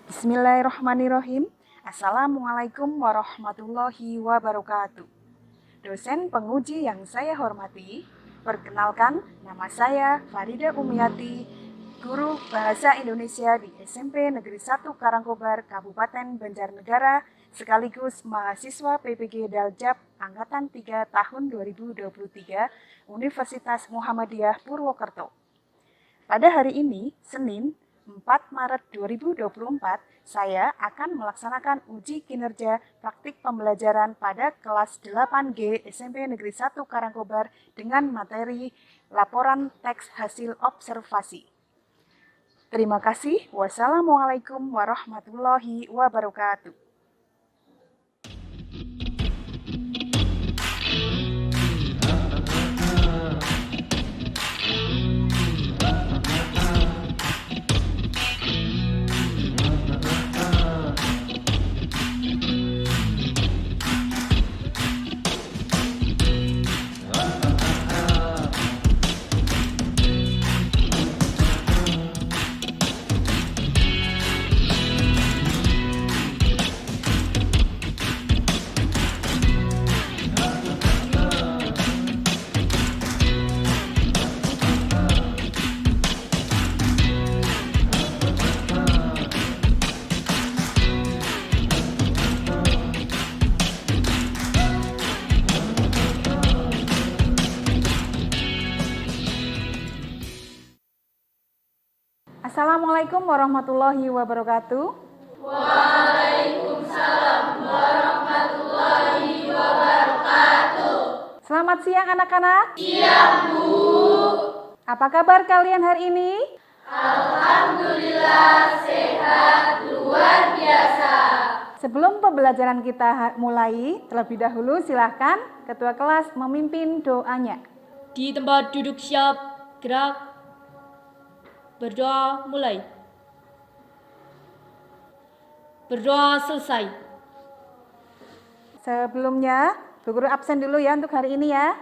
Bismillahirrahmanirrahim. Assalamualaikum warahmatullahi wabarakatuh. Dosen penguji yang saya hormati, perkenalkan nama saya Farida Umiyati, guru Bahasa Indonesia di SMP Negeri 1 Karangkobar, Kabupaten Banjarnegara, sekaligus mahasiswa PPG Daljab Angkatan 3 tahun 2023, Universitas Muhammadiyah Purwokerto. Pada hari ini, Senin, 4 Maret 2024, saya akan melaksanakan uji kinerja praktik pembelajaran pada kelas 8G SMP Negeri 1 Karangkobar dengan materi laporan teks hasil observasi. Terima kasih. Wassalamualaikum warahmatullahi wabarakatuh. Assalamualaikum warahmatullahi wabarakatuh. Waalaikumsalam warahmatullahi wabarakatuh. Selamat siang anak-anak. Siang, Bu. Apa kabar kalian hari ini? Alhamdulillah sehat luar biasa. Sebelum pembelajaran kita mulai, terlebih dahulu silahkan ketua kelas memimpin doanya. Di tempat duduk siap, gerak, berdoa mulai. Berdoa selesai. Sebelumnya, Bu Guru absen dulu ya untuk hari ini ya.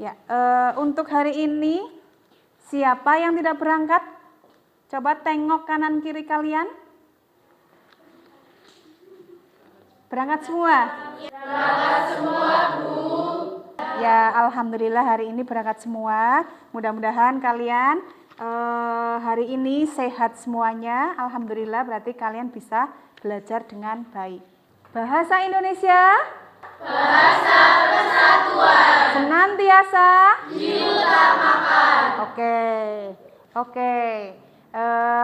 Ya, untuk hari ini siapa yang tidak berangkat? Coba tengok kanan kiri kalian. Berangkat semua? Berangkat semua, Bu. Ya, alhamdulillah hari ini berangkat semua. Mudah-mudahan kalian hari ini sehat semuanya. Alhamdulillah berarti kalian bisa belajar dengan baik. Bahasa Indonesia. Bahasa Persatuan. Senantiasa diutamakan. Oke.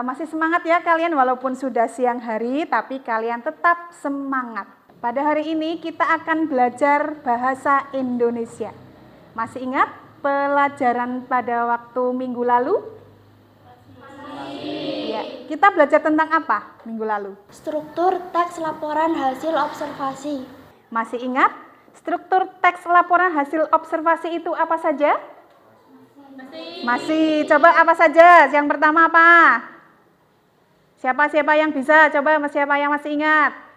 Masih semangat ya kalian walaupun sudah siang hari, tapi kalian tetap semangat. Pada hari ini kita akan belajar bahasa Indonesia. Masih ingat pelajaran pada waktu minggu lalu? Masih. Ya, kita belajar tentang apa minggu lalu? Struktur teks laporan hasil observasi. Masih ingat? Struktur teks laporan hasil observasi itu apa saja? Masih. Coba apa saja? Yang pertama apa? Siapa yang bisa? Coba siapa yang masih ingat?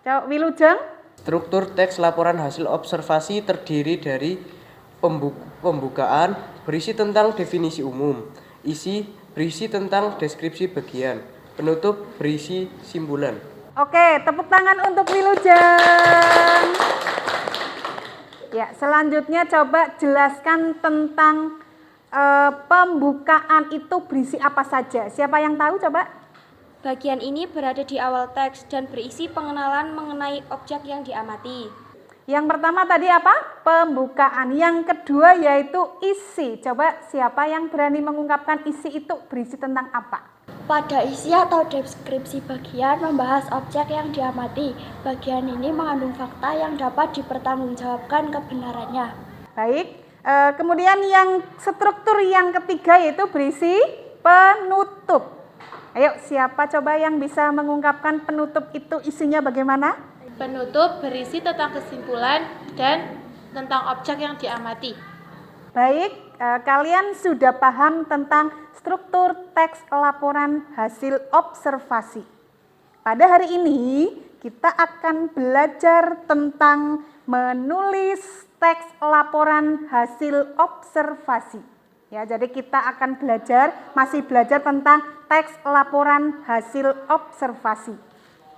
Coba Wilujeng. Struktur teks laporan hasil observasi terdiri dari pembukaan, berisi tentang definisi umum, isi, berisi tentang deskripsi bagian, penutup, berisi simpulan. Oke, tepuk tangan untuk Wilujeng. Ya, selanjutnya coba jelaskan tentang pembukaan itu berisi apa saja. Siapa yang tahu coba? Bagian ini berada di awal teks dan berisi pengenalan mengenai objek yang diamati. Yang pertama tadi apa? Pembukaan. Yang kedua yaitu isi. Coba siapa yang berani mengungkapkan isi itu berisi tentang apa? Pada isi atau deskripsi bagian membahas objek yang diamati. Bagian ini mengandung fakta yang dapat dipertanggungjawabkan kebenarannya. Baik. Kemudian yang struktur yang ketiga yaitu berisi penutup. Ayo, siapa coba yang bisa mengungkapkan penutup itu isinya bagaimana? Penutup berisi tentang kesimpulan dan tentang objek yang diamati. Baik, kalian sudah paham tentang struktur teks laporan hasil observasi. Pada hari ini kita akan belajar tentang menulis teks laporan hasil observasi. Ya, jadi kita akan masih belajar tentang teks laporan hasil observasi.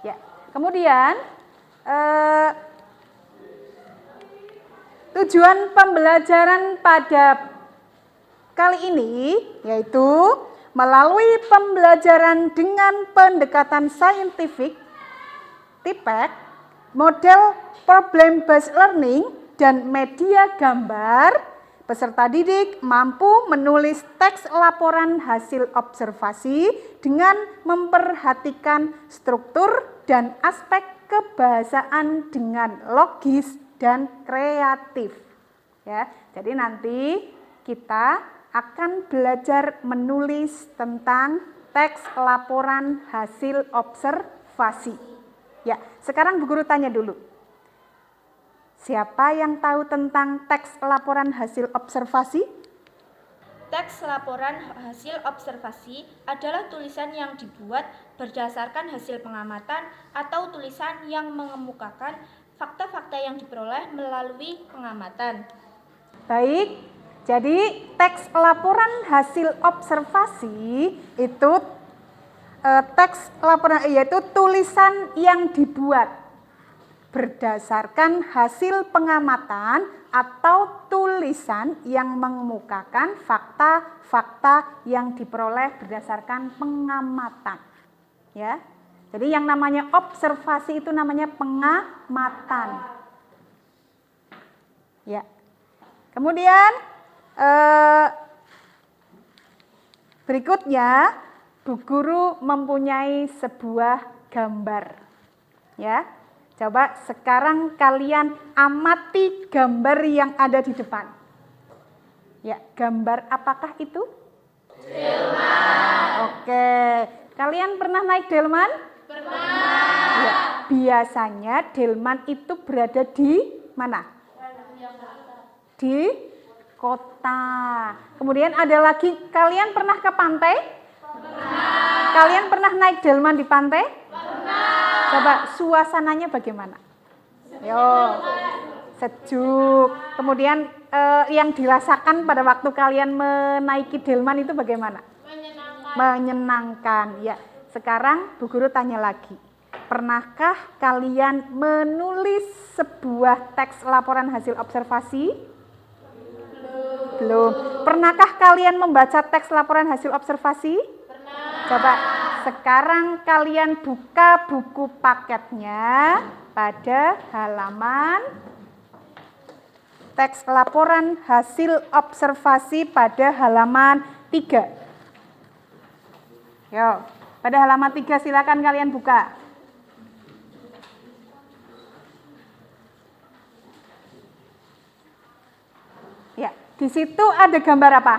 Ya, kemudian tujuan pembelajaran pada kali ini yaitu melalui pembelajaran dengan pendekatan saintifik, TIPEC, model problem based learning, dan media gambar, peserta didik mampu menulis teks laporan hasil observasi dengan memperhatikan struktur dan aspek kebahasaan dengan logis dan kreatif. Ya, jadi nanti kita akan belajar menulis tentang teks laporan hasil observasi. Ya, sekarang Bu Guru tanya dulu. Siapa yang tahu tentang teks laporan hasil observasi? Teks laporan hasil observasi adalah tulisan yang dibuat berdasarkan hasil pengamatan atau tulisan yang mengemukakan fakta-fakta yang diperoleh melalui pengamatan. Baik, jadi teks laporan hasil observasi itu teks laporan yaitu tulisan yang dibuat berdasarkan hasil pengamatan atau tulisan yang mengemukakan fakta-fakta yang diperoleh berdasarkan pengamatan. Ya. Jadi yang namanya observasi itu namanya pengamatan. Ya. Kemudian berikutnya Bu Guru mempunyai sebuah gambar. Ya. Coba sekarang kalian amati gambar yang ada di depan. Ya, gambar apakah itu? Delman. Oke, kalian pernah naik delman? Pernah. Ya, biasanya delman itu berada di mana? Di kota. Kemudian ada lagi, kalian pernah ke pantai? Pernah. Kalian pernah naik delman di pantai? Pernah. Coba suasananya bagaimana? Sejuk. Kemudian yang dirasakan pada waktu kalian menaiki delman itu bagaimana? Menyenangkan. Ya. Sekarang Bu Guru tanya lagi. Pernahkah kalian menulis sebuah teks laporan hasil observasi? Belum. Pernahkah kalian membaca teks laporan hasil observasi? Pernah. Coba sekarang kalian buka buku paketnya pada halaman teks laporan hasil observasi pada halaman 3. Yo, pada halaman 3 silakan kalian buka. Ya, di situ ada gambar apa?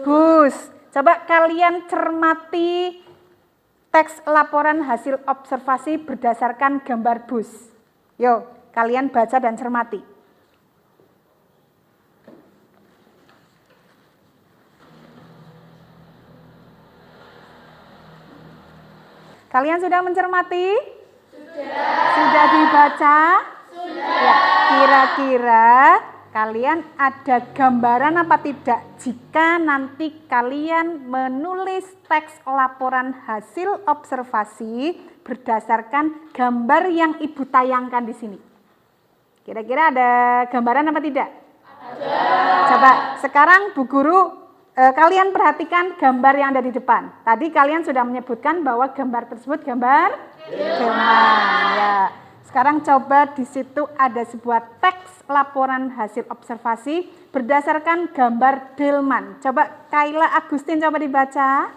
Bus. Coba kalian cermati teks laporan hasil observasi berdasarkan gambar bus. Yo, kalian baca dan cermati. Kalian sudah mencermati? Sudah dibaca? Sudah. Ya, kira-kira kalian ada gambaran apa tidak jika nanti kalian menulis teks laporan hasil observasi berdasarkan gambar yang Ibu tayangkan di sini? Kira-kira ada gambaran apa tidak? Ada. Coba sekarang Bu Guru kalian perhatikan gambar yang ada di depan. Tadi kalian sudah menyebutkan bahwa gambar tersebut gambar delman. Ya. Sekarang coba di situ ada sebuah teks laporan hasil observasi berdasarkan gambar delman. Coba Kaila Agustin coba dibaca.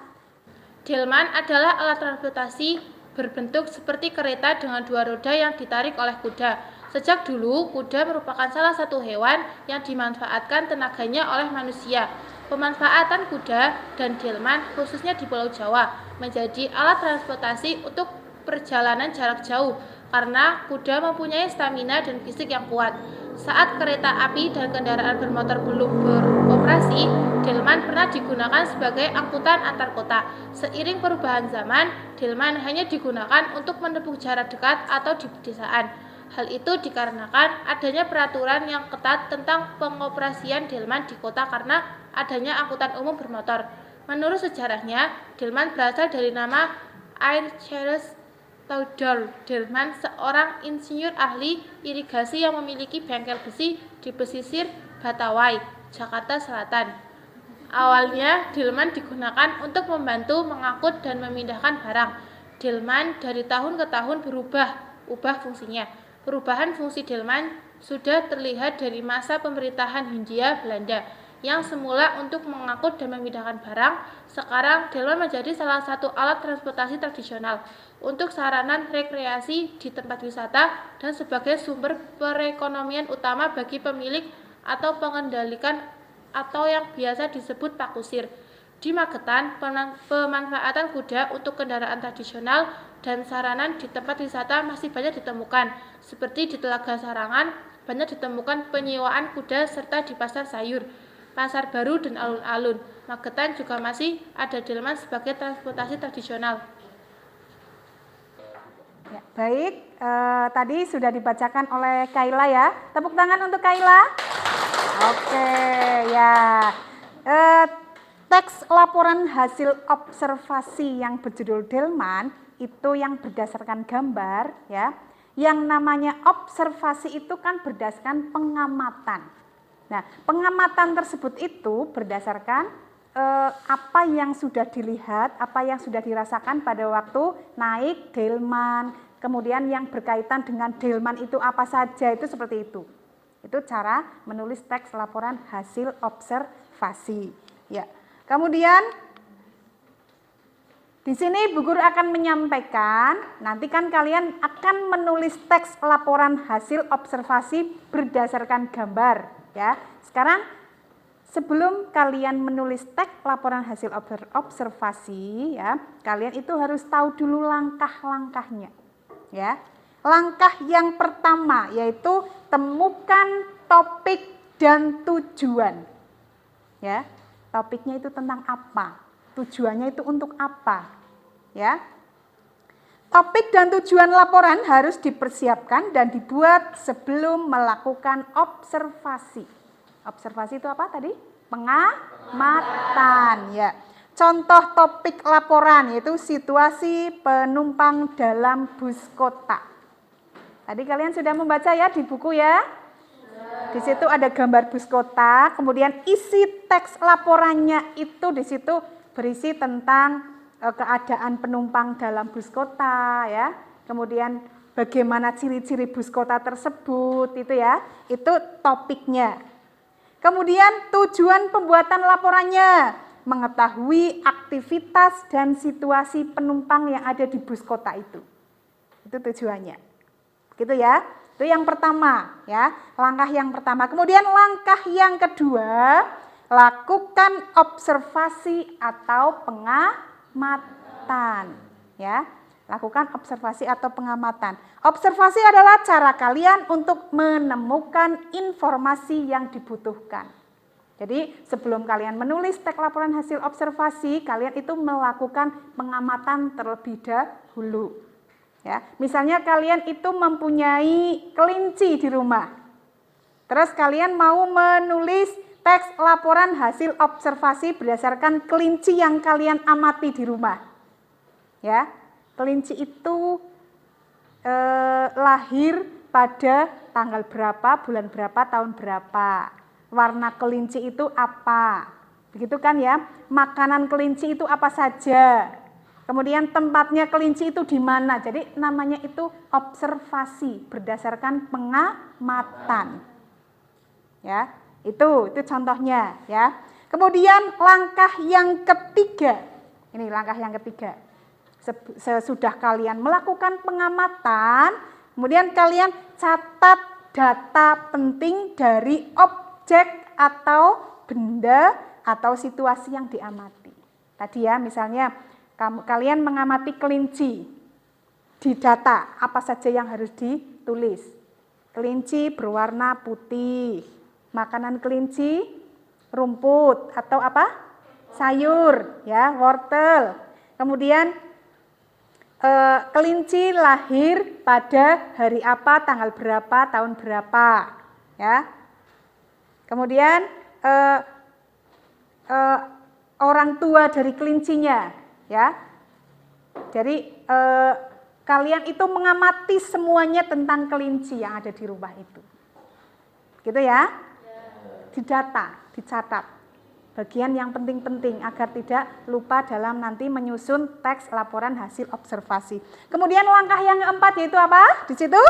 Delman adalah alat transportasi berbentuk seperti kereta dengan 2 roda yang ditarik oleh kuda. Sejak dulu, kuda merupakan salah satu hewan yang dimanfaatkan tenaganya oleh manusia. Pemanfaatan kuda dan delman khususnya di Pulau Jawa menjadi alat transportasi untuk perjalanan jarak jauh karena kuda mempunyai stamina dan fisik yang kuat. Saat kereta api dan kendaraan bermotor belum beroperasi, delman pernah digunakan sebagai angkutan antar kota. Seiring perubahan zaman, delman hanya digunakan untuk menempuh jarak dekat atau di pedesaan. Hal itu dikarenakan adanya peraturan yang ketat tentang pengoperasian delman di kota karena adanya angkutan umum bermotor. Menurut sejarahnya, delman berasal dari nama Air Charles Theodore Delman, seorang insinyur ahli irigasi yang memiliki bengkel besi di pesisir Batawai, Jakarta Selatan. Awalnya, delman digunakan untuk membantu mengangkut dan memindahkan barang. Delman dari tahun ke tahun ubah fungsinya. Perubahan fungsi delman sudah terlihat dari masa pemerintahan Hindia Belanda, yang semula untuk mengangkut dan memindahkan barang. Sekarang delman menjadi salah satu alat transportasi tradisional untuk sarana rekreasi di tempat wisata dan sebagai sumber perekonomian utama bagi pemilik atau pengendalikan atau yang biasa disebut pakusir. Di Magetan, pemanfaatan kuda untuk kendaraan tradisional dan sarana di tempat wisata masih banyak ditemukan, seperti di Telaga Sarangan banyak ditemukan penyewaan kuda serta di Pasar Sayur, Pasar Baru, dan alun-alun. Magetan juga masih ada delman sebagai transportasi tradisional. Ya, baik, tadi sudah dibacakan oleh Kaila ya. Tepuk tangan untuk Kaila. Oke, ya. Teks laporan hasil observasi yang berjudul delman itu yang berdasarkan gambar ya. Yang namanya observasi itu kan berdasarkan pengamatan. Nah, pengamatan tersebut itu berdasarkan apa yang sudah dilihat, apa yang sudah dirasakan pada waktu naik delman, kemudian yang berkaitan dengan delman itu apa saja, itu seperti itu. Itu cara menulis teks laporan hasil observasi. Ya. Kemudian di sini Bu Guru akan menyampaikan, nanti kan kalian akan menulis teks laporan hasil observasi berdasarkan gambar, ya. Sekarang sebelum kalian menulis teks laporan hasil observasi, ya, kalian itu harus tahu dulu langkah-langkahnya, ya. Langkah yang pertama yaitu temukan topik dan tujuan, ya. Topiknya itu tentang apa, tujuannya itu untuk apa, ya. Topik dan tujuan laporan harus dipersiapkan dan dibuat sebelum melakukan observasi. Observasi itu apa tadi? Pengamatan, ya. Contoh topik laporan yaitu situasi penumpang dalam bus kota. Tadi kalian sudah membaca ya di buku ya. Di situ ada gambar bus kota, kemudian isi teks laporannya itu di situ berisi tentang keadaan penumpang dalam bus kota ya. Kemudian bagaimana ciri-ciri bus kota tersebut itu ya. Itu topiknya. Kemudian tujuan pembuatan laporannya, mengetahui aktivitas dan situasi penumpang yang ada di bus kota itu. Itu tujuannya. Gitu ya. Itu yang pertama ya, langkah yang pertama. Kemudian langkah yang kedua, lakukan observasi atau pengamatan ya. Lakukan observasi atau pengamatan. Observasi adalah cara kalian untuk menemukan informasi yang dibutuhkan. Jadi sebelum kalian menulis teks laporan hasil observasi, kalian itu melakukan pengamatan terlebih dahulu. Ya, misalnya kalian itu mempunyai kelinci di rumah. Terus kalian mau menulis teks laporan hasil observasi berdasarkan kelinci yang kalian amati di rumah. Ya. Kelinci itu lahir pada tanggal berapa, bulan berapa, tahun berapa. Warna kelinci itu apa? Begitu kan ya? Makanan kelinci itu apa saja? Kemudian tempatnya kelinci itu di mana? Jadi namanya itu observasi berdasarkan pengamatan. Ya, itu contohnya ya. Kemudian langkah yang ketiga. Ini langkah yang ketiga. Sesudah kalian melakukan pengamatan, kemudian kalian catat data penting dari objek atau benda atau situasi yang diamati. Tadi ya, misalnya kalian mengamati kelinci, di data apa saja yang harus ditulis. Kelinci berwarna putih, makanan kelinci rumput atau apa? Sayur, ya, wortel. Kemudian kelinci lahir pada hari apa, tanggal berapa, tahun berapa, ya. Kemudian orang tua dari kelincinya, ya. Jadi kalian itu mengamati semuanya tentang kelinci yang ada di rumah itu, gitu ya. Didata, dicatat bagian yang penting-penting agar tidak lupa dalam nanti menyusun teks laporan hasil observasi. Kemudian langkah yang keempat yaitu apa? Di situ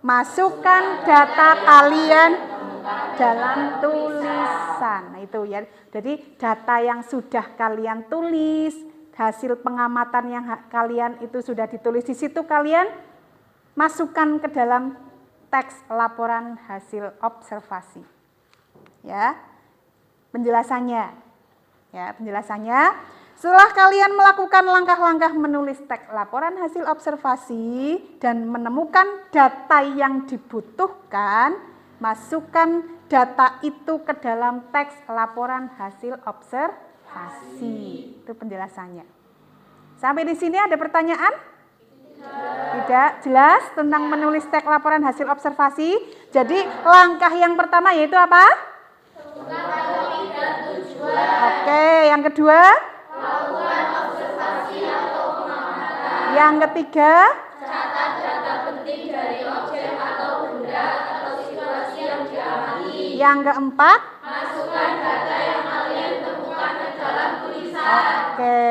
masukkan data kalian dalam tulisan. Nah, itu ya. Jadi data yang sudah kalian tulis, hasil pengamatan yang kalian itu sudah ditulis di situ, kalian masukkan ke dalam teks laporan hasil observasi. Ya, penjelasannya. Ya, penjelasannya. Setelah kalian melakukan langkah-langkah menulis teks laporan hasil observasi dan menemukan data yang dibutuhkan, masukkan data itu ke dalam teks laporan hasil observasi. Itu penjelasannya. Sampai di sini ada pertanyaan? Tidak jelas tentang menulis teks laporan hasil observasi. Jadi langkah yang pertama yaitu apa? Oke, yang kedua? Lakukan observasi atau pengamatan. Yang ketiga? Catat data penting dari objek atau benda atau situasi yang diamati. Yang keempat? Masukkan data yang kalian temukan ke dalam tulisan. Oke,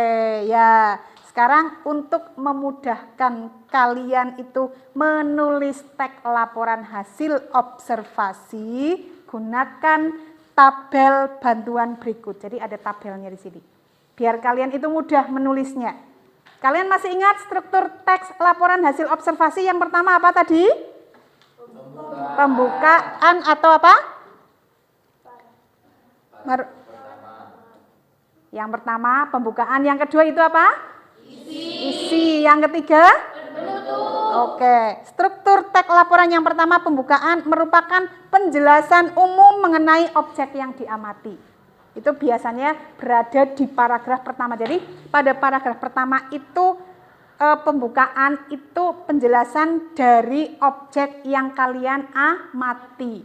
ya. Sekarang untuk memudahkan kalian itu menulis teks laporan hasil observasi, gunakan tabel bantuan berikut. Jadi ada tabelnya di sini. Biar kalian itu mudah menulisnya. Kalian masih ingat struktur teks laporan hasil observasi yang pertama apa tadi? Pembukaan atau apa? Yang pertama pembukaan, yang kedua itu apa? Isi. Yang ketiga? Oke, struktur teks laporan yang pertama pembukaan merupakan penjelasan umum mengenai objek yang diamati. Itu biasanya berada di paragraf pertama. Jadi pada paragraf pertama itu pembukaan itu penjelasan dari objek yang kalian amati.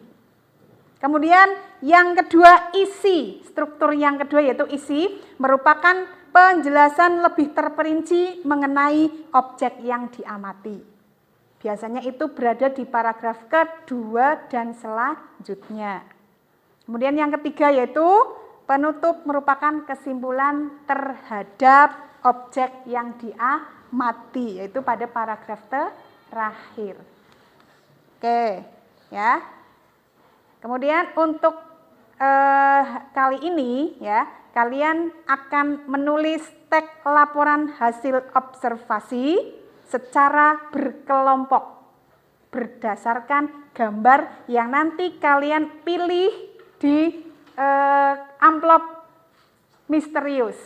Kemudian yang kedua isi, struktur yang kedua yaitu isi merupakan penjelasan lebih terperinci mengenai objek yang diamati. Biasanya itu berada di paragraf kedua dan selanjutnya. Kemudian yang ketiga yaitu penutup merupakan kesimpulan terhadap objek yang diamati, yaitu pada paragraf terakhir. Oke, ya. Kemudian untuk kali ini ya, kalian akan menulis teks laporan hasil observasi secara berkelompok berdasarkan gambar yang nanti kalian pilih di amplop misterius.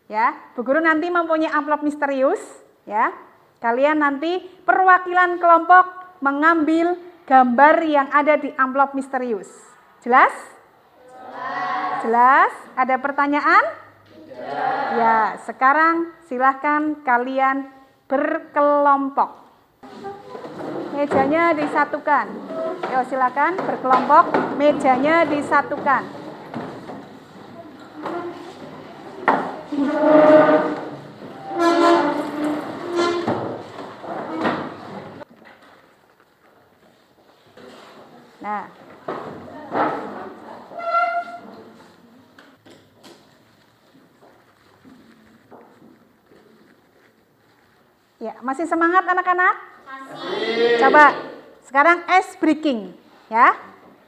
Ya, Bu Guru nanti mempunyai amplop misterius. Ya, kalian nanti perwakilan kelompok mengambil gambar yang ada di amplop misterius. Jelas? Jelas? Ada pertanyaan? Tidak. Ya, sekarang silahkan kalian berkelompok. Mejanya disatukan. Yo, silakan berkelompok, mejanya disatukan. Nah, ya, masih semangat anak-anak? Masih. Coba sekarang ice breaking, ya.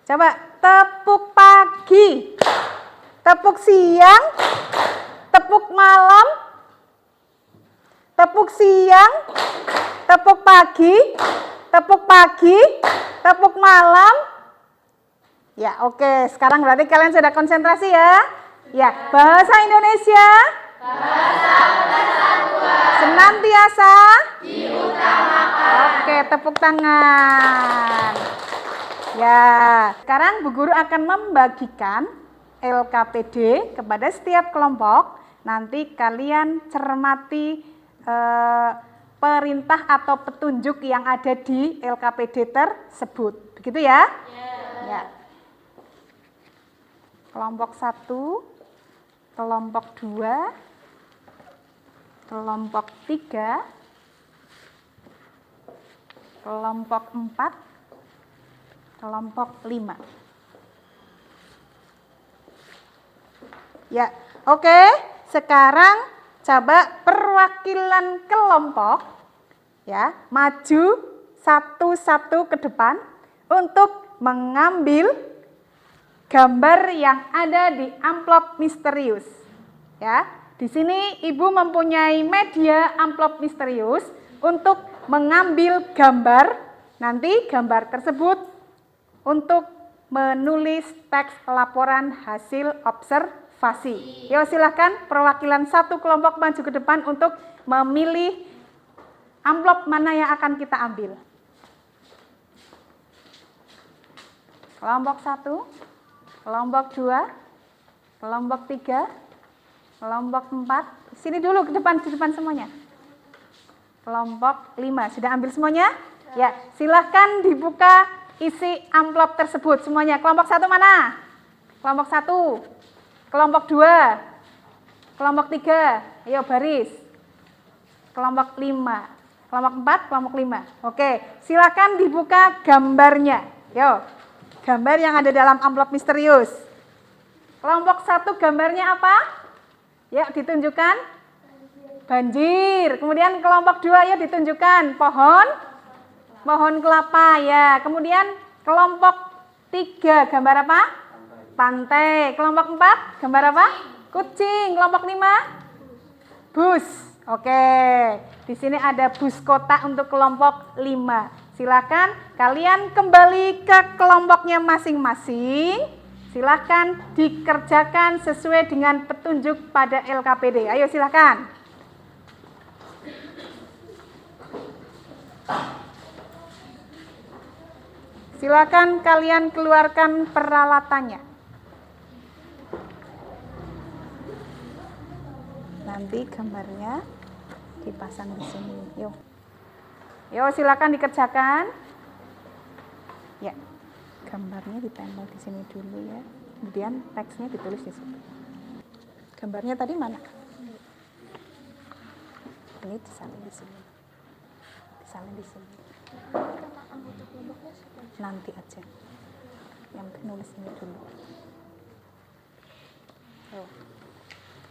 Coba tepuk pagi, tepuk siang, tepuk malam, tepuk siang, tepuk pagi, tepuk pagi, tepuk malam. Ya, oke. Sekarang berarti kalian sudah konsentrasi ya. Ya, bahasa Indonesia. Bahasa Persatuan. Senantiasa diutamakan. Oke, tepuk tangan. Ya, sekarang Bu Guru akan membagikan LKPD kepada setiap kelompok. Nanti kalian cermati perintah atau petunjuk yang ada di LKPD tersebut. Begitu ya? Ya. Kelompok 1, kelompok 2, kelompok 3, kelompok 4, kelompok 5. Ya, oke. Sekarang coba perwakilan kelompok ya, maju satu-satu ke depan untuk mengambil gambar yang ada di amplop misterius. Ya, di sini Ibu mempunyai media amplop misterius untuk mengambil gambar. Nanti gambar tersebut untuk menulis teks laporan hasil observasi. Yuk silahkan perwakilan satu kelompok maju ke depan untuk memilih amplop mana yang akan kita ambil. Kelompok 1, kelompok 2, kelompok 3, kelompok 4. Sini dulu ke depan semuanya. Kelompok 5, sudah ambil semuanya? Ya, silahkan dibuka isi amplop tersebut semuanya. Kelompok 1 mana? Kelompok 1, kelompok 2, kelompok 3, ayo baris. Kelompok 5, kelompok 4, kelompok 5. Oke, silahkan dibuka gambarnya. Yo, gambar yang ada dalam amplop misterius. Kelompok 1 gambarnya apa? Ya, ditunjukkan banjir. Kemudian kelompok 2 ya ditunjukkan pohon kelapa ya. Kemudian kelompok 3 gambar apa? Pantai. Kelompok 4 gambar apa? Kucing. Kelompok 5 bus. Oke. Di sini ada bus kota untuk kelompok 5. Silakan kalian kembali ke kelompoknya masing-masing. Silakan dikerjakan sesuai dengan petunjuk pada LKPD. Ayo silakan. Silakan kalian keluarkan peralatannya. Nanti gambarnya dipasang di sini. Yuk. Yuk silakan dikerjakan. Ya. Gambarnya ditempel di sini dulu ya. Kemudian teksnya ditulis di situ. Gambarnya tadi mana? Ini disalin di sini. Disalin di sini. Nanti aja. Yang penting nulis ini dulu. Oh.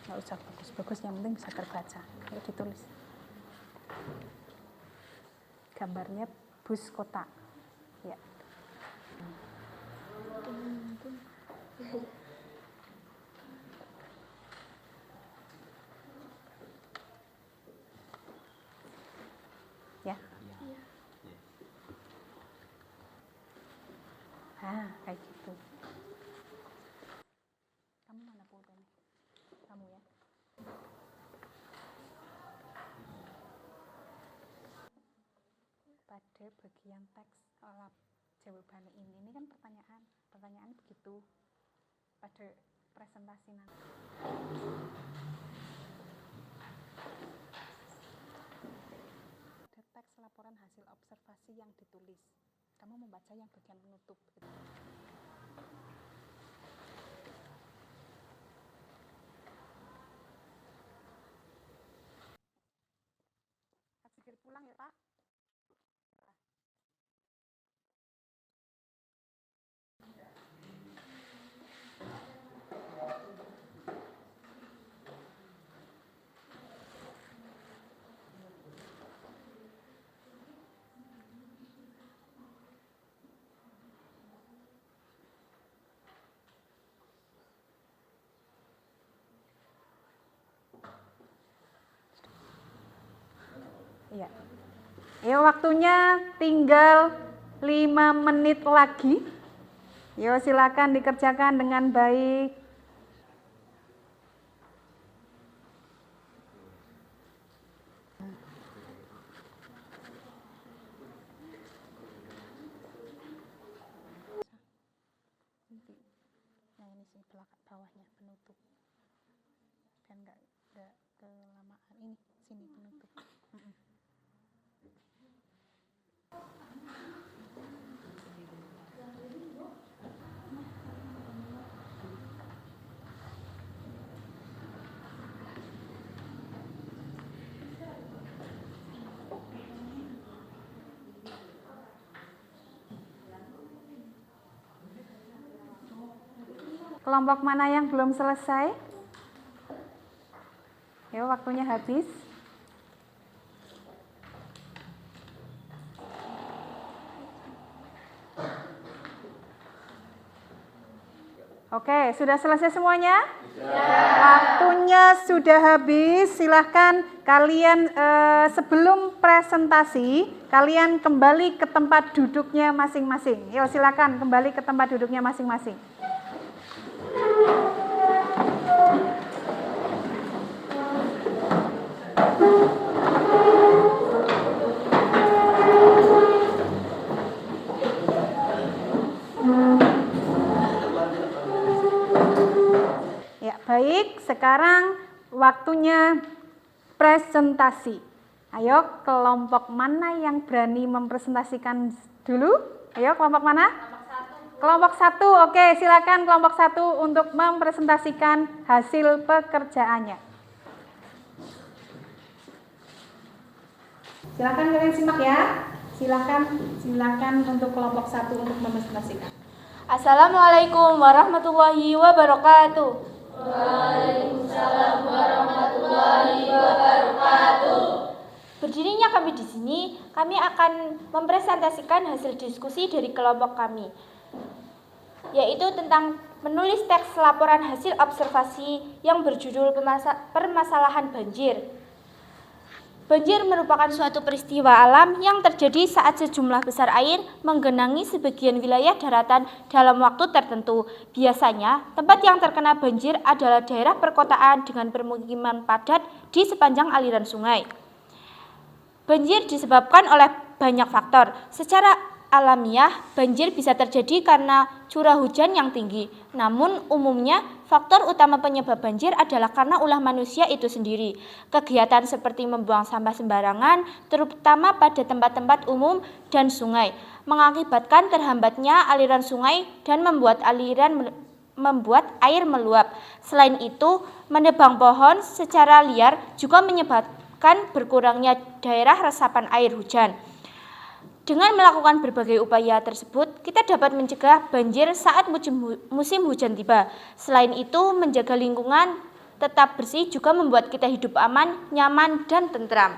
Nggak usah bagus-bagus, yang penting bisa terbaca. Ayo ditulis. Gambarnya bus kota. Ya. Ya. Kayak gitu. Kamu mana pulpennya? Kamu ya. Pada bagian teks jawaban ini kan pertanyaan begitu pada presentasi nanti. Ada teks laporan hasil observasi yang ditulis. Kamu membaca yang bagian penutup. Segera pulang ya Pak. Iya. Ya, waktunya tinggal 5 menit lagi. Yo, silakan dikerjakan dengan baik. Nah, ini sini belakang. bawahnya penutup. Biar nggak kelamaan. Ini sini penutup. Kelompok mana yang belum selesai? Ya, waktunya habis. Oke, sudah selesai semuanya? Waktunya sudah habis. Silahkan kalian sebelum presentasi, kalian kembali ke tempat duduknya masing-masing. Yuk, silakan kembali ke tempat duduknya masing-masing. Ya, baik. Sekarang waktunya presentasi. Ayo, kelompok mana yang berani mempresentasikan dulu? Ayo, kelompok mana? Kelompok 1. Oke, silakan kelompok 1 untuk mempresentasikan hasil pekerjaannya. Silakan kalian simak ya. Silakan untuk kelompok 1 untuk mempresentasikan. Assalamualaikum warahmatullahi wabarakatuh. Waalaikumsalam warahmatullahi wabarakatuh. Berdirinya kami di sini, kami akan mempresentasikan hasil diskusi dari kelompok kami, yaitu tentang menulis teks laporan hasil observasi yang berjudul Permasalahan Banjir. Banjir merupakan suatu peristiwa alam yang terjadi saat sejumlah besar air menggenangi sebagian wilayah daratan dalam waktu tertentu. Biasanya, tempat yang terkena banjir adalah daerah perkotaan dengan permukiman padat di sepanjang aliran sungai. Banjir disebabkan oleh banyak faktor. Secara alamiah, banjir bisa terjadi karena curah hujan yang tinggi. Namun, umumnya faktor utama penyebab banjir adalah karena ulah manusia itu sendiri. Kegiatan seperti membuang sampah sembarangan, terutama pada tempat-tempat umum dan sungai, mengakibatkan terhambatnya aliran sungai dan membuat air meluap. Selain itu, menebang pohon secara liar juga menyebabkan berkurangnya daerah resapan air hujan. Dengan melakukan berbagai upaya tersebut, kita dapat mencegah banjir saat musim hujan tiba. Selain itu, menjaga lingkungan tetap bersih juga membuat kita hidup aman, nyaman, dan tentram.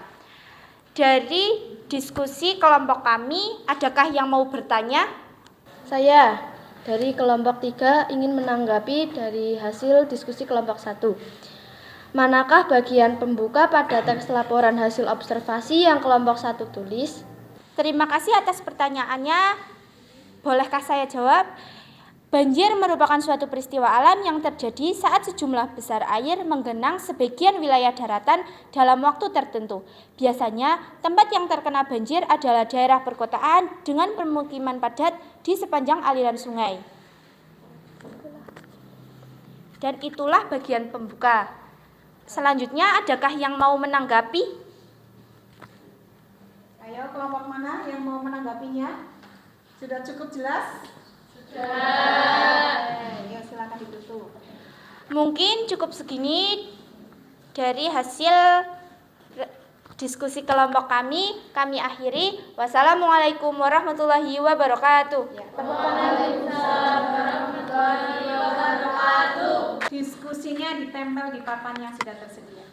Dari diskusi kelompok kami, adakah yang mau bertanya? Saya dari kelompok 3 ingin menanggapi dari hasil diskusi kelompok 1. Manakah bagian pembuka pada teks laporan hasil observasi yang kelompok 1 tulis? Terima kasih atas pertanyaannya. Bolehkah saya jawab? Banjir merupakan suatu peristiwa alam yang terjadi saat sejumlah besar air menggenang sebagian wilayah daratan dalam waktu tertentu. Biasanya, tempat yang terkena banjir adalah daerah perkotaan dengan permukiman padat di sepanjang aliran sungai. Dan itulah bagian pembuka. Selanjutnya, adakah yang mau menanggapi? Ayo, kelompok mana yang mau menanggapinya? Sudah cukup jelas? Sudah. Ya, silakan ditutup. Mungkin cukup segini dari hasil diskusi kelompok kami akhiri. Wassalamualaikum warahmatullahi wabarakatuh. Waalaikumsalam warahmatullahi wabarakatuh. Diskusinya ditempel di papan yang sudah tersedia.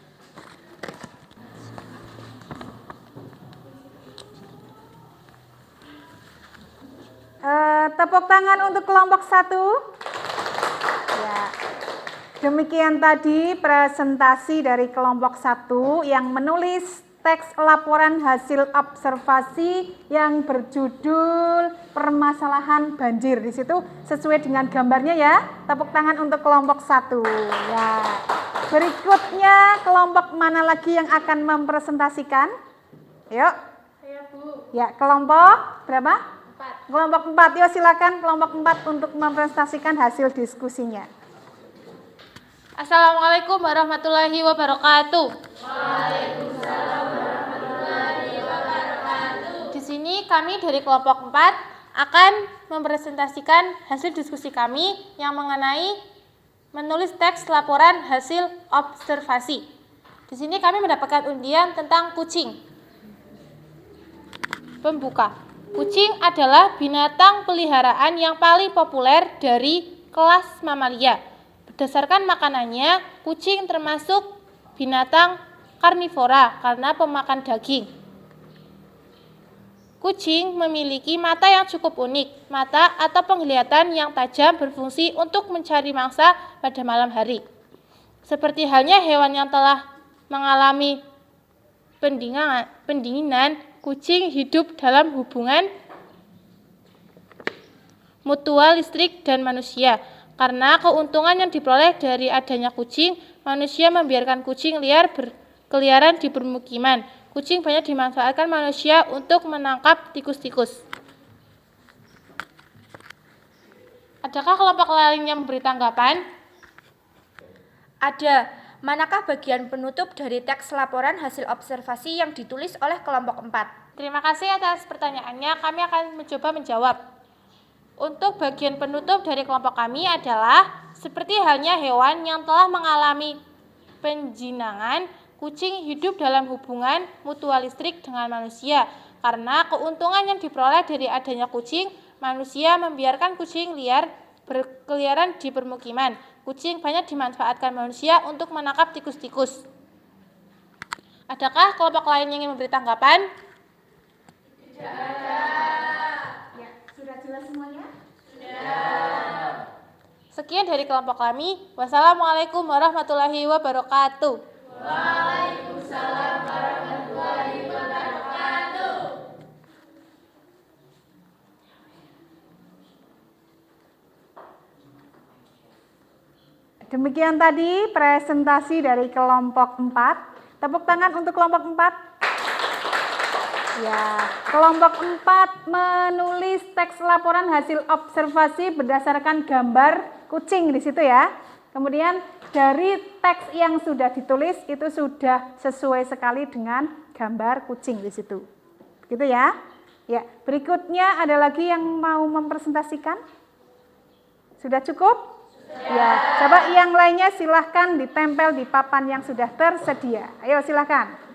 Tepuk tangan untuk kelompok 1. Ya. Demikian tadi presentasi dari kelompok 1 yang menulis teks laporan hasil observasi yang berjudul Permasalahan Banjir. Di situ sesuai dengan gambarnya ya. Tepuk tangan untuk kelompok 1. Ya. Berikutnya kelompok mana lagi yang akan mempresentasikan? Yuk. Saya Bu. Ya, kelompok berapa? Kelompok 4, yuk silakan kelompok 4 untuk mempresentasikan hasil diskusinya. Assalamualaikum warahmatullahi wabarakatuh. Di sini kami dari kelompok 4 akan mempresentasikan hasil diskusi kami yang mengenai menulis teks laporan hasil observasi. Di sini kami mendapatkan undian tentang kucing. Pembuka. Kucing adalah binatang peliharaan yang paling populer dari kelas mamalia. Berdasarkan makanannya, kucing termasuk binatang karnivora karena pemakan daging. Kucing memiliki mata yang cukup unik. Mata atau penglihatan yang tajam berfungsi untuk mencari mangsa pada malam hari. Seperti halnya hewan yang telah mengalami pendinginan, kucing hidup dalam hubungan mutualistik dan manusia. Karena keuntungan yang diperoleh dari adanya kucing, manusia membiarkan kucing liar berkeliaran di permukiman. Kucing banyak dimanfaatkan manusia untuk menangkap tikus-tikus. Adakah kelompok lain yang memberi tanggapan? Ada. Manakah bagian penutup dari teks laporan hasil observasi yang ditulis oleh kelompok 4? Terima kasih atas pertanyaannya. Kami akan mencoba menjawab. Untuk bagian penutup dari kelompok kami adalah seperti halnya hewan yang telah mengalami penjinangan, kucing hidup dalam hubungan mutualistik dengan manusia. Karena keuntungan yang diperoleh dari adanya kucing, manusia membiarkan kucing liar berkeliaran di permukiman. Kucing banyak dimanfaatkan manusia untuk menangkap tikus-tikus. Adakah kelompok lain yang ingin memberi tanggapan? Ya, sudah jelas semuanya? Sekian dari kelompok kami. Wassalamualaikum warahmatullahi wabarakatuh. Demikian tadi presentasi dari kelompok 4. Tepuk tangan untuk kelompok 4. Ya, kelompok 4 menulis teks laporan hasil observasi berdasarkan gambar kucing di situ ya. Kemudian dari teks yang sudah ditulis itu sudah sesuai sekali dengan gambar kucing di situ. Gitu ya. Ya, berikutnya ada lagi yang mau mempresentasikan? Sudah cukup? Ya, coba yang lainnya silahkan ditempel di papan yang sudah tersedia. Ayo silahkan.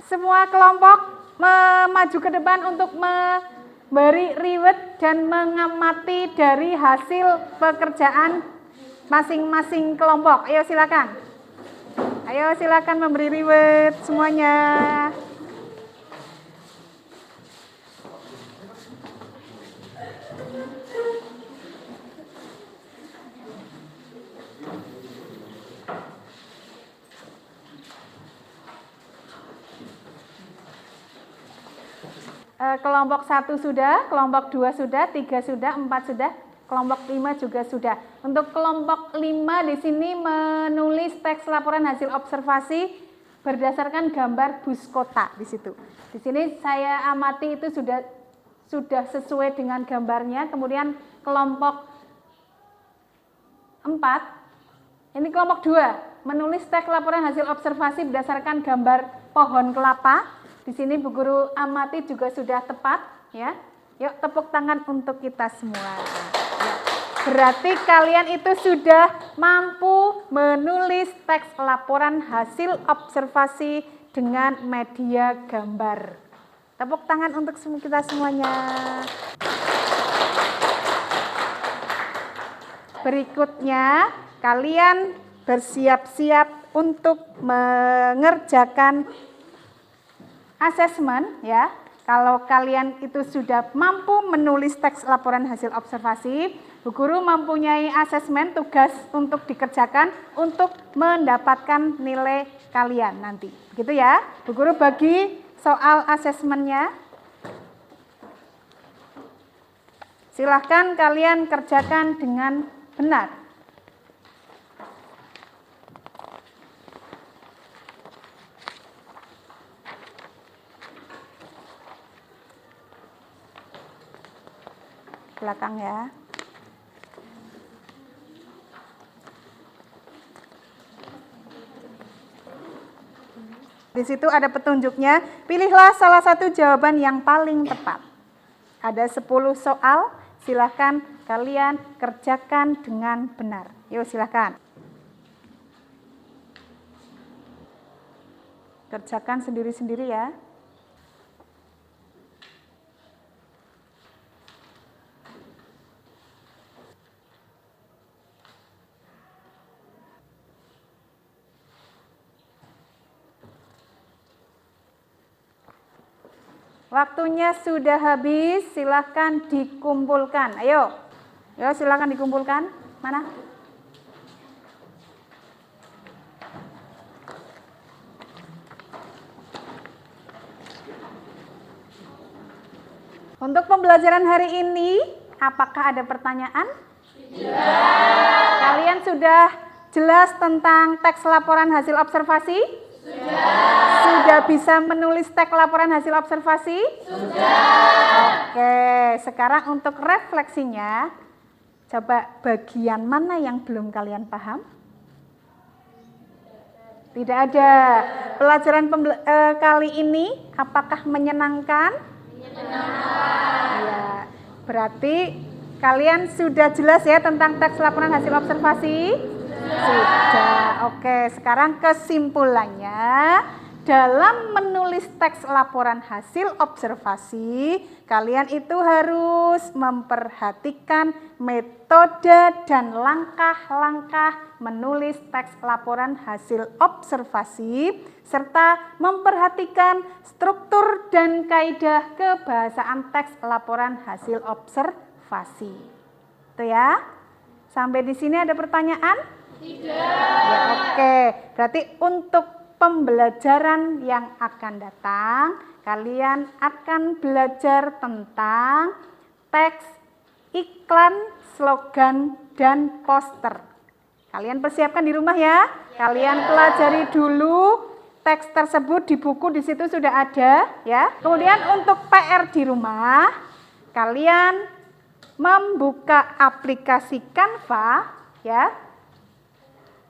Semua kelompok maju ke depan untuk memberi riwet dan mengamati dari hasil pekerjaan masing-masing kelompok. Ayo silakan. Ayo silakan memberi riwet semuanya. Kelompok 1 sudah, kelompok 2 sudah, 3 sudah, 4 sudah, kelompok 5 juga sudah. Untuk kelompok 5 di sini menulis teks laporan hasil observasi berdasarkan gambar bus kota di situ. Di sini saya amati itu sudah sesuai dengan gambarnya. Kemudian kelompok 4, ini kelompok 2 menulis teks laporan hasil observasi berdasarkan gambar pohon kelapa. Di sini Bu Guru amati juga sudah tepat ya. Yuk tepuk tangan untuk kita semua. Ya. Berarti kalian itu sudah mampu menulis teks laporan hasil observasi dengan media gambar. Tepuk tangan untuk kita semuanya. Berikutnya kalian bersiap-siap untuk mengerjakan asesmen ya. Kalau kalian itu sudah mampu menulis teks laporan hasil observasi, Bu Guru mempunyai asesmen tugas untuk dikerjakan untuk mendapatkan nilai kalian nanti. Gitu ya. Bu Guru bagi soal asesmennya. Silahkan kalian kerjakan dengan benar. belakang ya. Di situ ada petunjuknya, pilihlah salah satu jawaban yang paling tepat. Ada 10 soal, silahkan kalian kerjakan dengan benar. Yuk silahkan. Kerjakan sendiri-sendiri ya. Waktunya sudah habis, silahkan dikumpulkan. Ayo, silahkan dikumpulkan. Mana? Untuk pembelajaran hari ini, apakah ada pertanyaan? Tidak. Kalian sudah jelas tentang teks laporan hasil observasi? Sudah bisa menulis teks laporan hasil observasi? Sudah. Oke, sekarang untuk refleksinya, coba bagian mana yang belum kalian paham? Tidak ada. Pelajaran kali ini apakah menyenangkan? Menyenangkan. Ya, berarti kalian sudah jelas ya tentang teks laporan hasil observasi? Sudah. Oke, sekarang kesimpulannya, dalam menulis teks laporan hasil observasi, kalian itu harus memperhatikan metode dan langkah-langkah menulis teks laporan hasil observasi, serta memperhatikan struktur dan kaidah kebahasaan teks laporan hasil observasi. Itu ya. Sampai di sini ada pertanyaan? Tidak. Ya, oke. Berarti untuk pembelajaran yang akan datang, kalian akan belajar tentang teks, iklan, slogan, dan poster. Kalian persiapkan di rumah ya. Kalian pelajari dulu teks tersebut di buku, di situ sudah ada ya. Kemudian untuk PR di rumah, kalian membuka aplikasi Canva ya.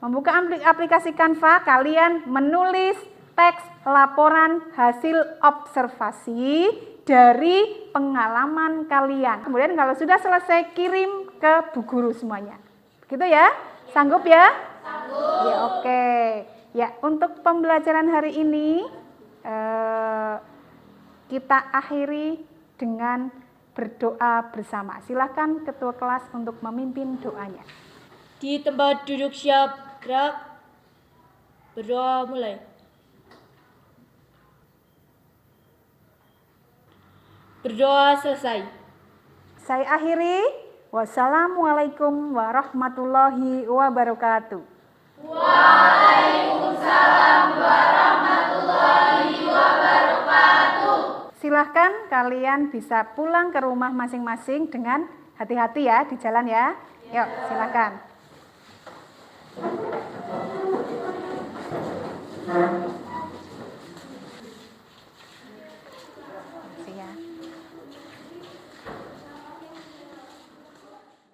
Membuka aplikasi Canva, kalian menulis teks laporan hasil observasi dari pengalaman kalian. Kemudian kalau sudah selesai, kirim ke Bu Guru semuanya. Begitu ya? Sanggup ya? Sanggup. Ya, oke. Ya, untuk pembelajaran hari ini kita akhiri dengan berdoa bersama. Silakan ketua kelas untuk memimpin doanya. Di tempat duduk siap, gerak. Berdoa mulai. Berdoa selesai. Saya akhiri. Wassalamualaikum warahmatullahi wabarakatuh. Waalaikumsalam warahmatullahi wabarakatuh. Silahkan kalian bisa pulang ke rumah masing-masing dengan hati-hati ya di jalan ya. Yuk, silakan.